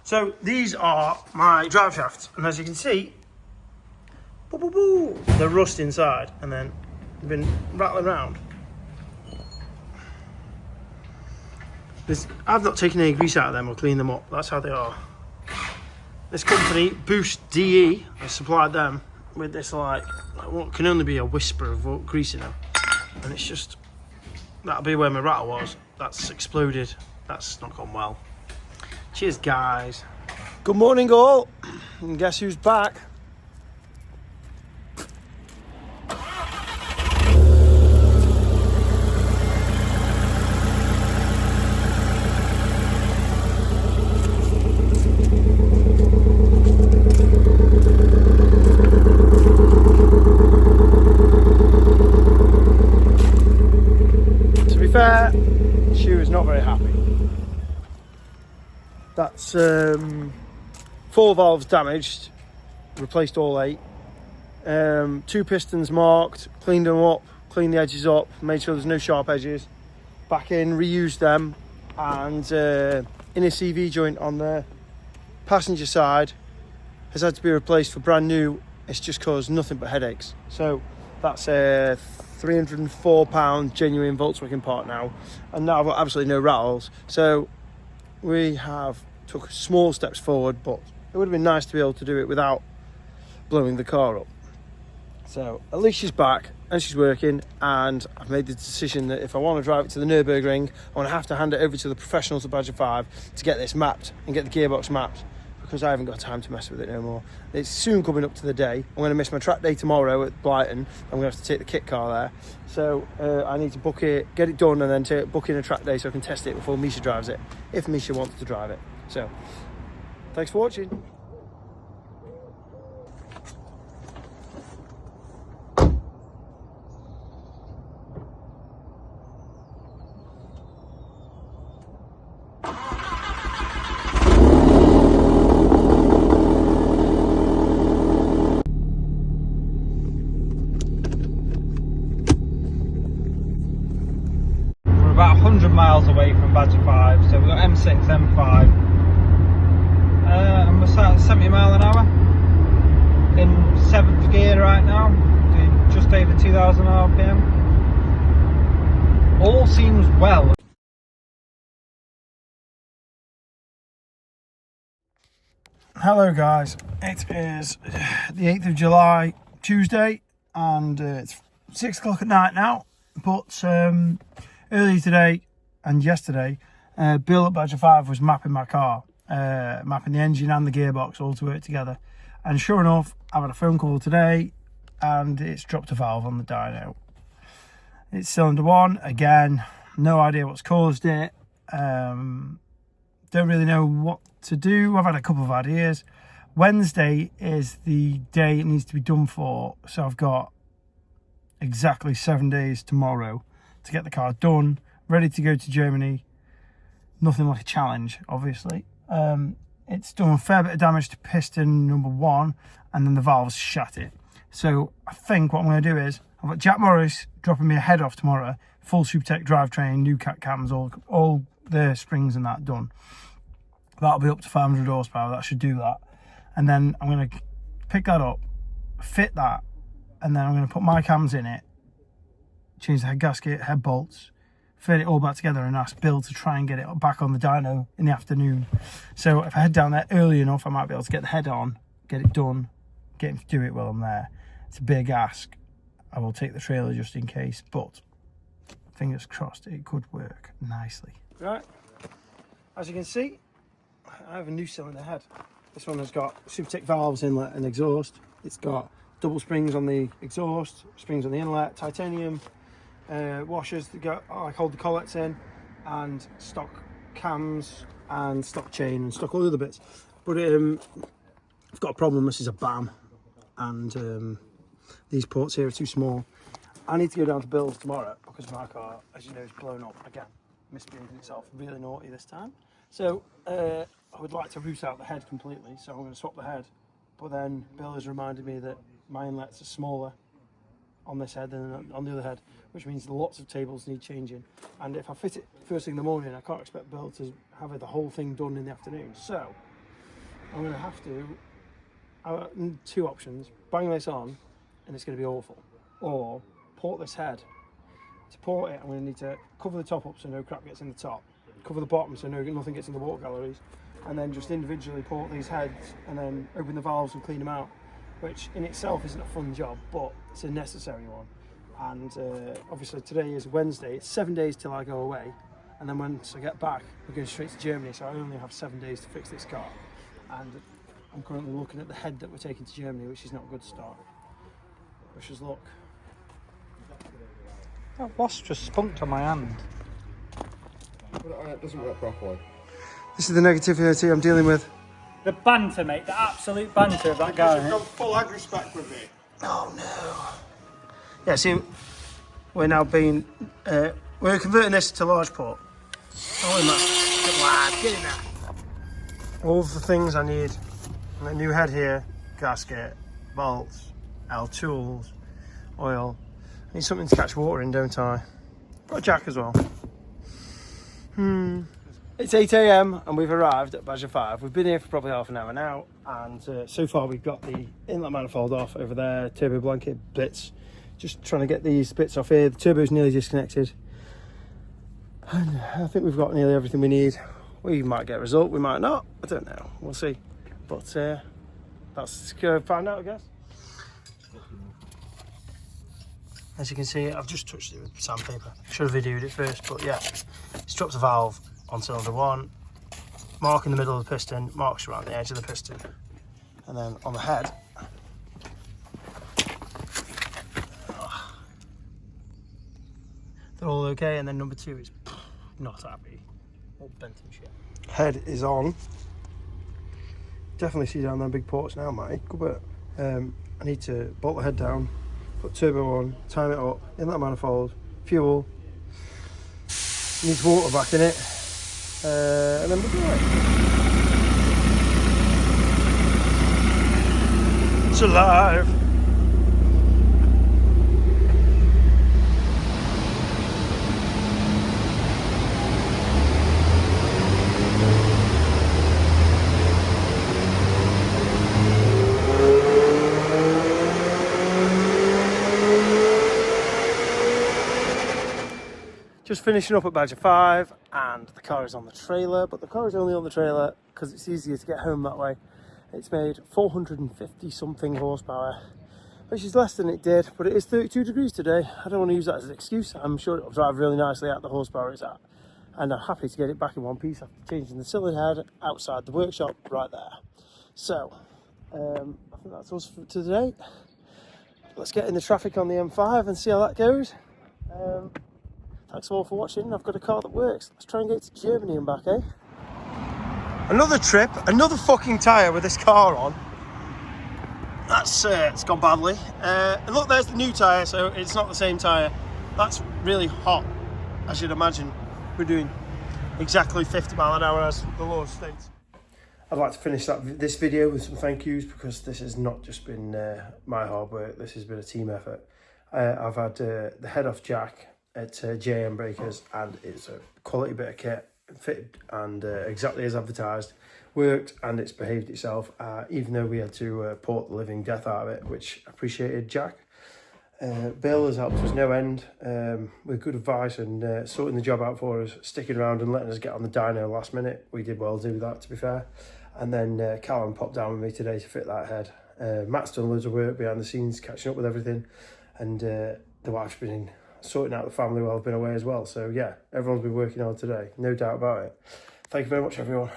So these are my drive shafts, and as you can see, they're rust inside, and then they've been rattling around. I've not taken any grease out of them or cleaned them up. That's how they are. This company, Boost DE, I supplied them with this like what can only be a whisper of grease in them, and it's just that'll be where my rattle was. That's exploded. That's not gone well. Cheers, guys. Good morning, all. And guess who's back? To be fair, she was not very happy. That's 4 valves damaged, replaced all 8. 2 pistons marked, cleaned them up, cleaned the edges up, made sure there's no sharp edges. Back in, reused them, and inner CV joint on the passenger side has had to be replaced for brand new. It's just caused nothing but headaches. So that's a £304 genuine Volkswagen part now, and now I've got absolutely no rattles. So we have took small steps forward, but it would have been nice to be able to do it without blowing the car up. So at least she's back and she's working, and I've made the decision that if I want to drive it to the Nurburgring, I'm going to have to hand it over to the professionals at Badger 5 to get this mapped and get the gearbox mapped, because I haven't got time to mess with it no more. It's soon coming up to the day. I'm going to miss my track day tomorrow at Brighton. I'm going to have to take the kit car there. So I need to book it, get it done, and then book in a track day so I can test it before Misha drives it, if Misha wants to drive it. So, thanks for watching. About 100 miles away from Badger 5, so we've got M6, M5, and we're sat at 70 mile an hour in 7th gear right now, doing just over 2000 RPM. All seems well. Hello guys, it is the 8th of July, Tuesday, and it's 6 o'clock at night now, but earlier today and yesterday, Bill at Badger 5 was mapping my car, mapping the engine and the gearbox all to work together. And sure enough, I've had a phone call today and it's dropped a valve on the dyno. It's cylinder 1, again, no idea what's caused it. Don't really know what to do. I've had a couple of ideas. Wednesday is the day it needs to be done for, so I've got exactly 7 days tomorrow to get the car done, ready to go to Germany. Nothing like a challenge, obviously. It's done a fair bit of damage to piston number 1, and then the valves shat it. So I think what I'm going to do is, I've got Jack Morris dropping me a head off tomorrow, full Supertech drivetrain, new cat cams, all the springs and that done. That'll be up to 500 horsepower, that should do that. And then I'm going to pick that up, fit that, and then I'm going to put my cams in it, change the head gasket, head bolts, fit it all back together, and ask Bill to try and get it back on the dyno in the afternoon. So if I head down there early enough, I might be able to get the head on, get it done, get him to do it while I'm there. It's a big ask. I will take the trailer just in case, but fingers crossed it could work nicely. Right, as you can see, I have a new cylinder head. This one has got Supertech valves, inlet and exhaust. It's got double springs on the exhaust, springs on the inlet, titanium washers that go like hold the collets in, and stock cams and stock chain and stock all the other bits. But I've got a problem. This is a BAM, and these ports here are too small. I need to go down to Bill's tomorrow because my car, as you know, is blown up again, misbehaving itself, really naughty this time. So I would like to root out the head completely, so I'm going to swap the head. But then Bill has reminded me that my inlets are smaller on this head than on the other head, which means lots of tables need changing. And if I fit it first thing in the morning, I can't expect Bill to have the whole thing done in the afternoon. So I'm going to have to, two options, bang this on and it's going to be awful, or port this head. To port it, I'm going to need to cover the top up so no crap gets in the top, cover the bottom so nothing gets in the water galleries, and then just individually port these heads and then open the valves and clean them out, which in itself isn't a fun job, but it's a necessary one. And obviously today is Wednesday, it's 7 days till I go away, and then once I get back we're going straight to Germany, so I only have 7 days to fix this car. And I'm currently looking at the head that we're taking to Germany, which is not a good start. Wish us luck. That wasp just spunked on my hand. It doesn't work properly. This is the negativity I'm dealing with. The banter, mate, the absolute banter of that guy. You've got full ag respect with me. Oh no. Yeah, see, we're now being, we're converting this to large port. Oh man, good lad, get in there. All of the things I need, a new head here, gasket, bolts, L tools, oil. I need something to catch water in, don't I? Got a jack as well. It's 8 AM and we've arrived at Badger 5. We've been here for probably half an hour now, and so far we've got the inlet manifold off over there, turbo blanket bits. Just trying to get these bits off here. The turbo's nearly disconnected. And I think we've got nearly everything we need. We might get a result, we might not. I don't know, we'll see. But let's go find out, I guess. As you can see, I've just touched it with sandpaper. Should have videoed it first, but yeah. It's dropped a valve on cylinder 1, mark in the middle of the piston, marks around the edge of the piston. And then on the head, they're all okay, and then number 2 is not happy. All bent and shit. Head is on. Definitely see down them big ports now, mate. Good bit. I need to bolt the head down, put turbo on, time it up, inlet manifold, fuel. Needs water back in it, and then we'll do it. It's alive. Just finishing up at Badger 5, and the car is on the trailer, but the car is only on the trailer because it's easier to get home that way. It's made 450 something horsepower, which is less than it did, but it is 32 degrees today. I don't want to use that as an excuse. I'm sure it'll drive really nicely at the horsepower it's at, and I'm happy to get it back in one piece after changing the cylinder head outside the workshop right there. So, I think that's us for today. Let's get in the traffic on the M5 and see how that goes. Thanks all for watching. I've got a car that works. Let's try and get to Germany and back, eh? Another trip, another fucking tyre with this car on. That's it's gone badly. And look, there's the new tyre, so it's not the same tyre. That's really hot, as you'd imagine. We're doing exactly 50 mile an hour as the law states. I'd like to finish this video with some thank yous, because this has not just been my hard work. This has been a team effort. I've had the head off jack at JM Breakers, and it's a quality bit of kit, fitted and exactly as advertised, worked, and it's behaved itself, even though we had to port the living death out of it, which appreciated Jack. Bill has helped us no end with good advice and sorting the job out for us, sticking around and letting us get on the dyno last minute. We did well do that, to be fair. And then Callum popped down with me today to fit that head. Matt's done loads of work behind the scenes, catching up with everything, and the wife's been sorting out the family while I've been away as well. So yeah, everyone's been working hard today, no doubt about it. Thank you very much, everyone.